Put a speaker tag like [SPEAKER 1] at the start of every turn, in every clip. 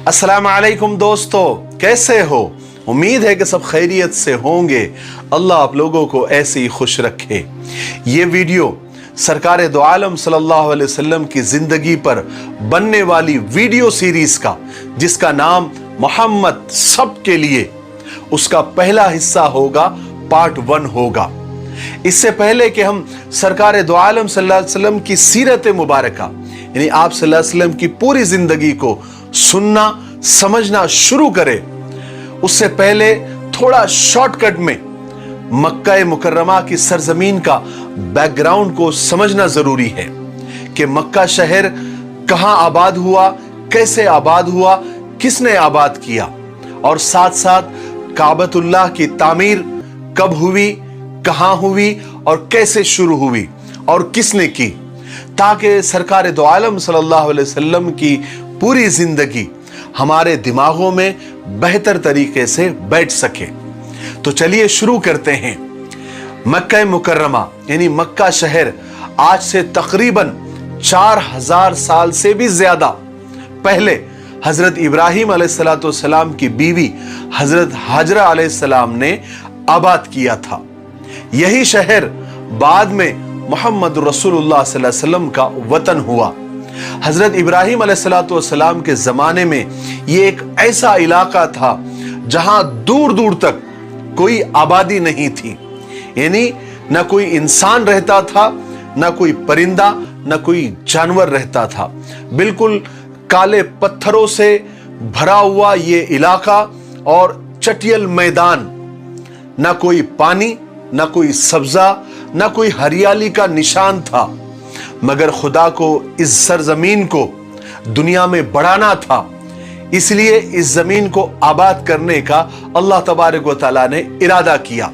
[SPEAKER 1] अस्सलामु अलैकुम दोस्तों, कैसे हो? उम्मीद है कि सब खैरियत से होंगे। अल्लाह आप लोगों को ऐसे ही खुश रखे। ये वीडियो सरकार दो आलम सल्लल्लाहु अलैहि वसल्लम की जिंदगी पर बनने वाली वीडियो सीरीज का, जिसका नाम मोहम्मद सबके लिए, उसका पहला हिस्सा होगा, पार्ट 1 होगा। इससे पहले कि हम सरकार दो आलम सल्लल्लाहु अलैहि वसल्लम की सीरत मुबारका यानी आप सल्लल्लाहु अलैहि वसल्लम की पूरी जिंदगी को सुनना समझना शुरू करें, उससे पहले थोड़ा शॉर्टकट में मक्का मुकर्रमा की सरजमीन का बैकग्राउंड को समझना जरूरी है कि मक्का शहर कहां आबाद हुआ, कैसे आबाद हुआ, किसने आबाद किया, और साथ साथ काबतुल्लाह की तामीर कब हुई, कहां हुई और कैसे शुरू हुई और किसने की, ताकि सरकार दो आलम सल्लल्लाहु अलैहि वसल्लम की पूरी जिंदगी हमारे दिमागों में बेहतर तरीके से बैठ सके। तो चलिए शुरू करते हैं। मक्का मुकर्रमा यानी मक्का शहर आज से तकरीबन 4000 साल से भी ज्यादा पहले हजरत इब्राहिम अलैहिस्सलाम की बीवी हजरत हाजरा अलैहिस्सलाम ने आबाद किया था। यही शहर बाद में मोहम्मद रसूलुल्लाह सल्लल्लाहु अलैहि वसल्लम का वतन हुआ। हजरत इब्राहिम अलैहिस्सलाम के जमाने में ये एक ऐसा इलाका था जहां दूर दूर तक कोई आबादी नहीं थी, यानी न कोई इंसान रहता था, न कोई परिंदा, न कोई जानवर रहता था। बिल्कुल काले पत्थरों से भरा हुआ ये इलाका और चटियल मैदान, न कोई पानी, न कोई सब्जा, न कोई हरियाली का निशान था। मगर खुदा को इस सरजमीन को दुनिया में बढ़ाना था, इसलिए इस जमीन को आबाद करने का अल्लाह तबारक व तआला ने इरादा किया।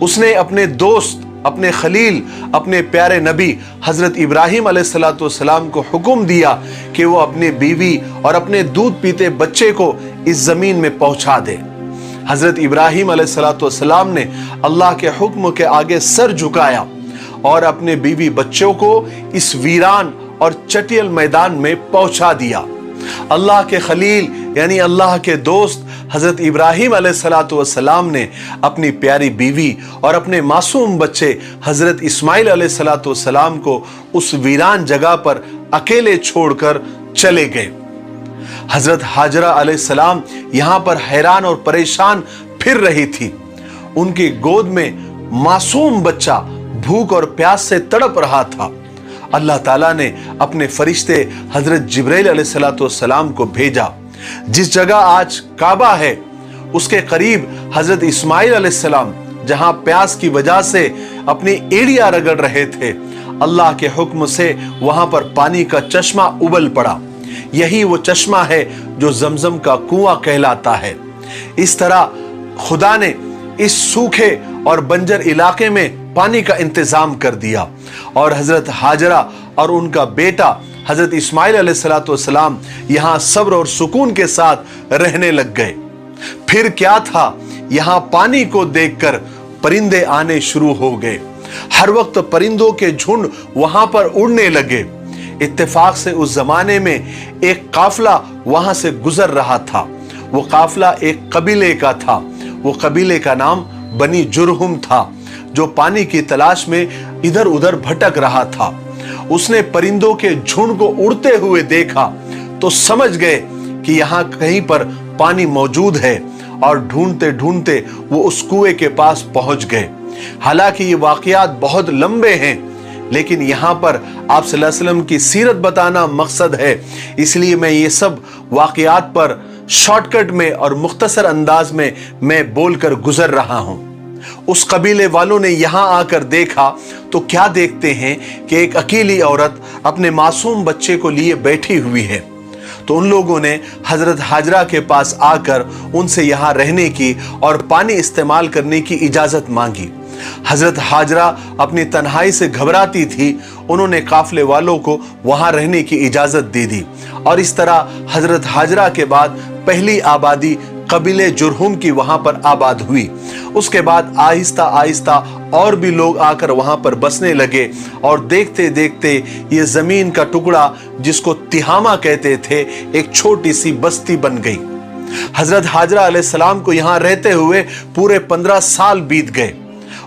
[SPEAKER 1] उसने अपने दोस्त, अपने खलील, अपने प्यारे नबी हजरत इब्राहिम अलैहिस्सलाम को हुक्म दिया कि वो अपनी बीवी और अपने दूध पीते बच्चे को इस जमीन में पहुंचा दे। हजरत इब्राहिम अलैहिस्सलाम ने अल्लाह के हुक्म के आगे सर झुकाया और अपने बीवी बच्चों को इस वीरान और चटियल मैदान में पहुंचा दिया। अल्लाह के खलील यानी अल्लाह के दोस्त हजरत इब्राहिम अलैहिस्सलाम ने अपनी प्यारी बीवी और अपने मासूम बच्चे हजरत इस्माइल अलैहिस्सलाम को उस वीरान जगह पर अकेले छोड़कर चले गए। हजरत हाजरा अलैहिस्सलाम यहां पर हैरान और परेशान फिर रही थी। उनकी गोद में मासूम बच्चा भूख और प्यास से तड़प रहा था। अल्लाह ताला ने अपने फरिश्ते हजरत जिब्राइल अलैहिस्सलाम को भेजा। जिस जगह आज काबा है उसके करीब हजरत इस्माइल अलैहिस्सलाम जहां प्यास की वजह से अपनी एड़ियां रगड़ रहे थे, अल्लाह के हुक्म से वहां पर पानी का चश्मा उबल पड़ा। यही वो चश्मा है जो जमजम का कुआं कहलाता है। इस तरह खुदा ने इस सूखे और बंजर इलाके में पानी का इंतजाम कर दिया और हजरत हाजरा और उनका बेटा हजरत इस्माइल अलैहिस्सलाम यहां सब्र और सुकून के साथ रहने लग गए। फिर क्या था, यहां पानी को देखकर परिंदे आने शुरू हो गए। हर वक्त परिंदों के झुंड वहां पर उड़ने लगे। इत्तेफाक से उस जमाने में एक काफिला वहां से गुजर रहा था। वो काफिला एक कबीले का था। वो कबीले का नाम बनी जुरहुम था, जो पानी की तलाश में इधर उधर भटक रहा था। उसने परिंदों के झुंड को उड़ते हुए देखा तो समझ गए कि यहाँ कहीं पर पानी मौजूद है, और ढूंढते ढूंढते वो उस कुएं के पास पहुंच गए। हालांकि ये वाकयात बहुत लंबे हैं, लेकिन यहाँ पर आप सल्लल्लाहु अलैहि वसल्लम की सीरत बताना मकसद है, इसलिए मैं ये सब वाकयात पर शॉर्टकट में और मुख्तसर अंदाज में मैं बोलकर गुजर रहा हूं। उस कबीले वालों ने यहां आकर देखा तो क्या देखते हैं कि एक अकेली औरत अपने मासूम बच्चे को लिए बैठी हुई है। तो उन लोगों ने हजरत हाजरा के पास आकर उनसे यहां रहने की और पानी इस्तेमाल करने की इजाजत मांगी। हजरत हाजरा अपनी तन्हाई से घबराती थी। उन्होंने काफिले वालों को वहां रहने की इजाजत दे दी और इस तरह हजरत हाजरा के बाद पहली आबादी कबीले जुरहुम की वहां पर आबाद हुई। उसके बाद आहिस्ता आहिस्ता और भी लोग आकर वहां पर बसने लगे और देखते देखते ये जमीन का टुकड़ा जिसको तिहामा कहते थे एक छोटी सी बस्ती बन गई। हजरत हाजरा अलैहिस्सलाम को यहां रहते हुए पूरे 15 साल बीत गए।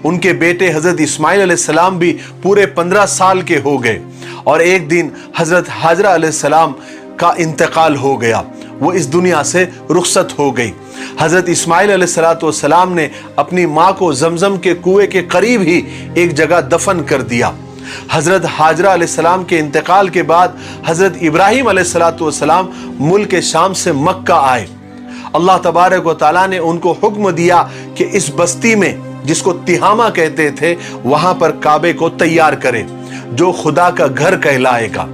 [SPEAKER 1] उनके बेटे हजरत इस्माइल अलैहिस्सलाम भी पूरे 15 साल के हो गए और एक दिन हजरत हाजरा अलैहिस्सलाम का इंतकाल हो गया, वो इस दुनिया से रुखसत हो गई। हजरत इस्माइल अलैहिस्सलाम ने अपनी माँ को जमजम के कुएं के करीब ही एक जगह दफन कर दिया। हजरत हाजरा अलैहिस्सलाम के इंतकाल के बाद हजरत इब्राहीम अलैहिस्सलाम मुल्क शाम से मक्का आए। अल्लाह तबारक व तआला ने उनको हुक्म दिया कि इस बस्ती में जिसको तिहामा कहते थे वहां पर काबे को तैयार करें जो खुदा का घर कहलाएगा।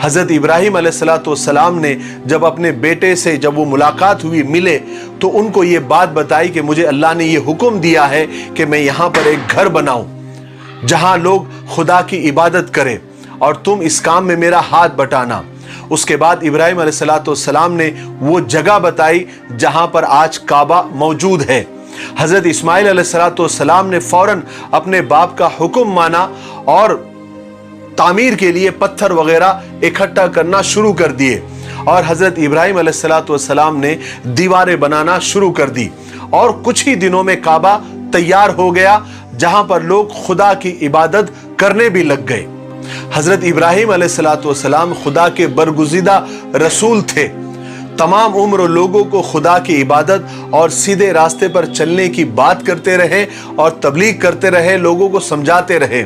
[SPEAKER 1] हजरत इब्राहीम अलैहिस्सलाम ने जब अपने बेटे से जब वो मुलाकात हुई, मिले, तो उनको ये बात बताई कि मुझे अल्लाह ने ये हुक्म दिया है कि मैं यहाँ पर एक घर बनाऊं जहां लोग खुदा की इबादत करें और तुम इस काम में मेरा हाथ बटाना। उसके बाद इब्राहीम अलैहिस्सलाम ने वो जगह बताई जहां पर आज काबा मौजूद है। हजरत इस्माइल अलैहिस्सलाम ने फौरन अपने बाप का हुक्म माना और तामीर के लिए पत्थर वगैरह इकट्ठा करना शुरू कर दिए और हजरत इब्राहीम अलैहिस्सलाम ने दीवारें बनाना शुरू कर दी और कुछ ही दिनों में काबा तैयार हो गया जहां पर लोग खुदा की इबादत करने भी लग गए। हजरत इब्राहीम अलैहिस्सलाम खुदा के बरगुज़ीदा रसूल थे। तमाम उम्र लोगों को खुदा की इबादत और सीधे रास्ते पर चलने की बात करते रहे और तबलीग करते रहे, लोगों को समझाते रहे।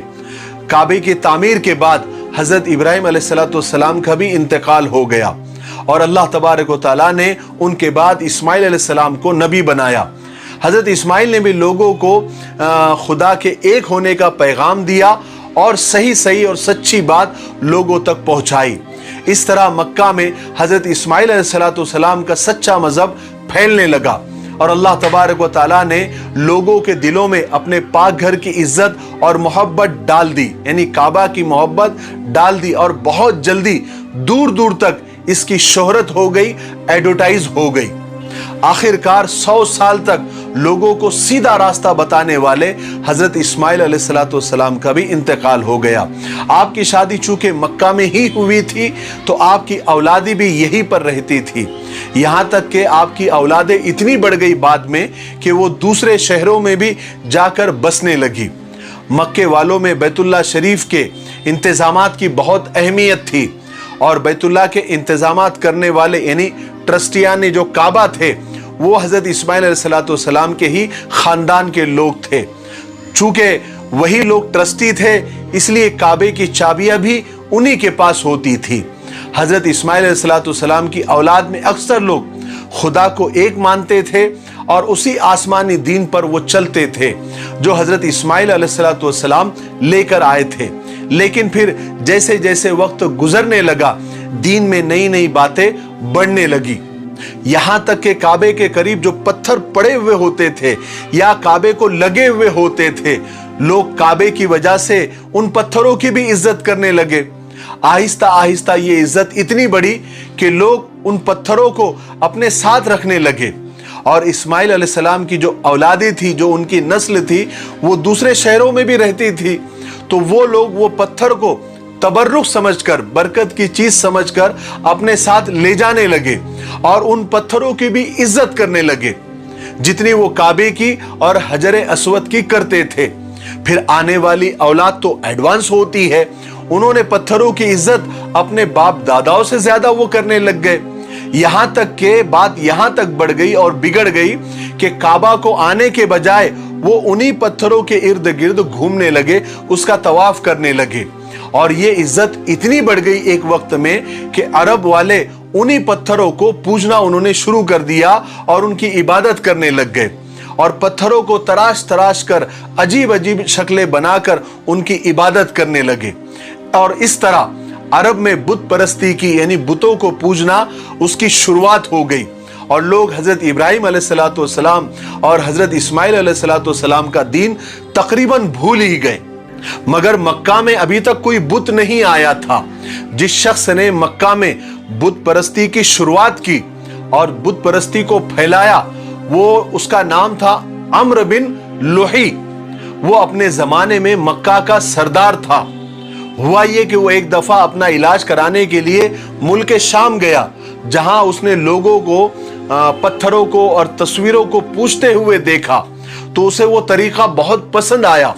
[SPEAKER 1] काबे की तामीर के बाद हजरत इब्राहीम अलैहिस्सलाम का भी इंतकाल हो गया और अल्लाह तबारक व तआला ने उनके बाद इस्माइल अलैहिस्सलाम को नबी बनाया। हजरत इस्माइल ने भी लोगों को खुदा के एक होने का पैगाम दिया और सही सही और सच्ची बात लोगों तक पहुंचाई। इस तरह मक्का में हजरत इस्माइल अलैहिस्सलाम का सच्चा मजहब फैलने लगा और अल्लाह तबारक व तआला ने लोगों के दिलों में अपने पाक घर की इज्जत और मोहब्बत डाल दी, यानी काबा की मोहब्बत डाल दी और बहुत जल्दी दूर दूर तक इसकी शोहरत हो गई, एडवर्टाइज हो गई। आखिरकार 100 साल तक लोगों को सीधा रास्ता बताने वाले हजरत इस्माइल अलैहिस्सलाम का भी इंतकाल हो गया। आपकी शादी चूंकि मक्का में ही हुई थी तो आपकी औलादी भी यहीं पर रहती थी। यहाँ तक कि आपकी औलादें इतनी बढ़ गई बाद में कि वो दूसरे शहरों में भी जाकर बसने लगी। मक्के वालों में बैतुल्लाह शरीफ के इंतजामात की बहुत अहमियत थी और बैतुल्लाह के इंतजामात करने वाले यानी ट्रस्टियान जो काबा थे वो हजरत इस्माइल अलैहिस्सलाम के ही खानदान के लोग थे। चूंकि वही लोग ट्रस्टी थे इसलिए काबे की चाबियां भी उन्हीं के पास होती थी। हजरत इस्माइल अलैहिस्सलाम की औलाद में अक्सर लोग खुदा को एक मानते थे और उसी आसमानी दीन पर वो चलते थे जो हजरत इस्माइल अलैहिस्सलाम लेकर आए थे। लेकिन फिर जैसे जैसे वक्त गुजरने लगा दीन में नई नई बातें बढ़ने लगी। यहां तक कि काबे के करीब जो पत्थर पड़े हुए होते थे या काबे को लगे हुए होते थे, लोग काबे की वजह से उन पत्थरों की भी इज्जत करने लगे। आहिस्ता आहिस्ता ये इज्जत इतनी बढ़ी कि लोग उन पत्थरों को अपने साथ रखने लगे और इस्माइल अलैहिस्सलाम की जो औलादी थी, जो उनकी नस्ल थी, वो दूसरे शहरों में भी रहती थी। तो वो लोग वो पत्थर को तबर्रुक समझकर, बरकत की चीज समझकर अपने साथ ले जाने लगे और उन पत्थरों की भी इज्जत करने लगे जितनी वो काबे की और हजर अस्वद की करते थे। फिर आने वाली औलाद तो एडवांस होती है, उन्होंने पत्थरों की इज्जत अपने बाप दादाओं से ज्यादा वो करने लग गए। यहां तक के बात यहां तक बढ़ गई और बिगड़ गई कि काबा को आने के बजाय वो उन्हीं पत्थरों के इर्द गिर्द घूमने लगे, उसका तवाफ करने लगे और ये इज्जत इतनी बढ़ गई एक वक्त में कि अरब वाले उन्हीं पत्थरों को पूजना उन्होंने शुरू कर दिया और उनकी इबादत करने लग गए और पत्थरों को तराश तराश कर अजीब अजीब शक्लें बनाकर उनकी इबादत करने लगे। और इस तरह अरब में बुत परस्ती की यानी बुतों को पूजना उसकी शुरुआत हो गई और लोग हजरत इब्राहीम अलैहिस्सलाम और हजरत इस्माइल अलैहिस्सलाम का दीन तकरीबन भूल ही गए। मगर मक्का में अभी तक कोई बुत नहीं आया था। जिस शख्स ने मक्का में बुत परस्ती की शुरुआत की और बुत परस्ती को फैलाया वो उसका नाम था अम्र बिन लुही। वो अपने जमाने में मक्का का सरदार था। हुआ ये कि वो एक दफा अपना इलाज कराने के लिए मुल्क शाम गया, जहां उसने लोगों को पत्थरों को और तस्वीरों को पूछते हुए देखा, तो उसे वो तरीका बहुत पसंद आया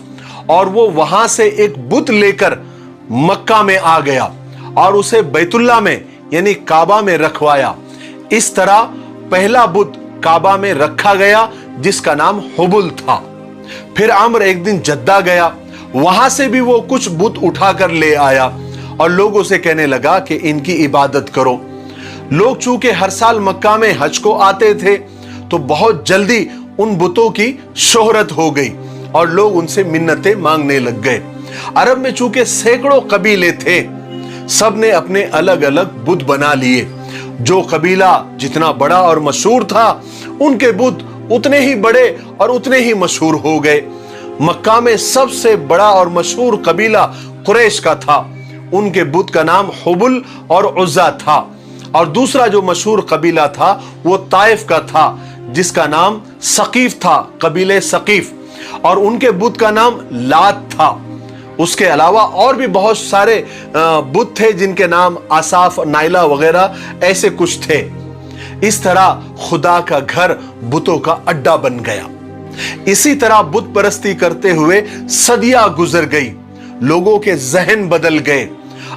[SPEAKER 1] और वो वहां से एक बुत लेकर मक्का में आ गया और उसे बैतुल्ला में यानी काबा में रखवाया। इस तरह पहला बुत काबा में रखा गया जिसका नाम हुबुल था। फिर अम्र एक दिन जद्दा गया, वहां से भी वो कुछ बुत उठाकर ले आया और लोगों से कहने लगा कि इनकी इबादत करो। लोग चूंकि हर साल मक्का में हज को आते थे, तो बहुत जल्दी उन बुतों की शोहरत हो गई और लोग उनसे मिन्नतें मांगने लग गए। अरब में चूंकि सैकड़ों कबीले थे, सब ने अपने अलग अलग बुत बना लिए। जो कबीला जितना बड़ा और मशहूर था, उनके बुत उतने ही बड़े और उतने ही मशहूर हो गए। मक्का में सबसे बड़ा और मशहूर कबीला कुरैश का था। उनके बुत का नाम हुबुल और उज़्ज़ा था। और दूसरा जो मशहूर कबीला था वो ताइफ का था, जिसका नाम सकीफ था, कबीले सकीफ, और उनके बुत का नाम लात था। उसके अलावा और भी बहुत सारे बुत थे जिनके नाम आसाफ, नाइला वगैरह ऐसे कुछ थे। इस तरह खुदा का घर बुतों का अड्डा बन गया। इसी तरह बुत परस्ती करते हुए सदियां गुजर गई, लोगों के जहन बदल गए।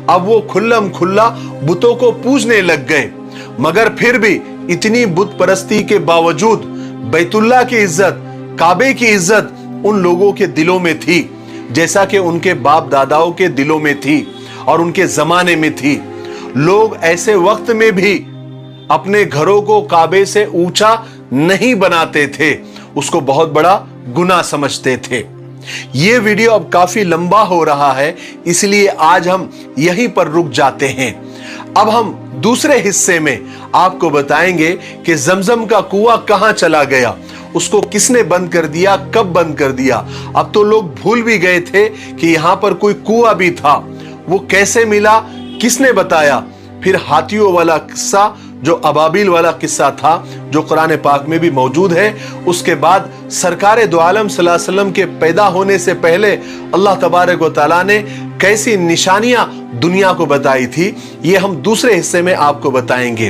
[SPEAKER 1] अब वो खुल्लम खुल्ला बुतों को पूजने लग गए, मगर फिर भी इतनी बुत परस्ती के बावजूद बैतुल्ला की इज्जत, काबे की इज्जत उन लोगों के दिलों में थी, जैसा कि उनके बाप दादाओं के दिलों में थी और उनके जमाने में थी। लोग ऐसे वक्त में भी अपने घरों को काबे से ऊंचा नहीं बनाते थे, उसको बहुत बड़ा गुनाह समझते थे। ये वीडियो अब काफी लंबा हो रहा है, इसलिए आज हम यहीं पर रुक जाते हैं। अब हम दूसरे हिस्से में आपको बताएंगे कि जमजम का कुआं कहां चला गया, उसको किसने बंद कर दिया, कब बंद कर दिया। अब तो लोग भूल भी गए थे कि यहां पर कोई कुआं भी था। वो कैसे मिला, किसने बताया। फिर हाथियों वाला किस्सा, जो अबाबिल वाला किस्सा था, जो कुरान पाक में भी मौजूद है। उसके बाद सरकार दो आलम सल्लल्लाहु अलैहि वसल्लम के पैदा होने से पहले अल्लाह तबारक व तआला ने कैसी निशानियां दुनिया को बताई थी, ये हम दूसरे हिस्से में आपको बताएंगे।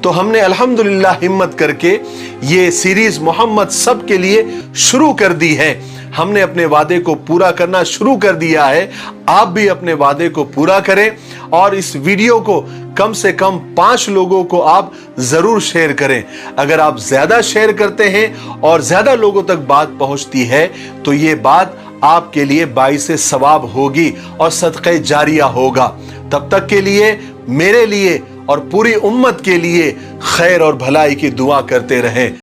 [SPEAKER 1] तो हमने अल्हम्दुलिल्लाह हिम्मत करके ये सीरीज मोहम्मद सब के लिए शुरू कर दी है। हमने अपने वादे को पूरा करना शुरू कर दिया है। आप भी अपने वादे को पूरा करें और इस वीडियो को कम से कम 5 लोगों को आप जरूर शेयर करें। अगर आप ज्यादा शेयर करते हैं और ज्यादा लोगों तक बात पहुंचती है, तो ये बात आपके लिए बाइसे सवाब होगी और सदक़े जारिया होगा। तब तक के लिए मेरे लिए और पूरी उम्मत के लिए खैर और भलाई की दुआ करते रहें।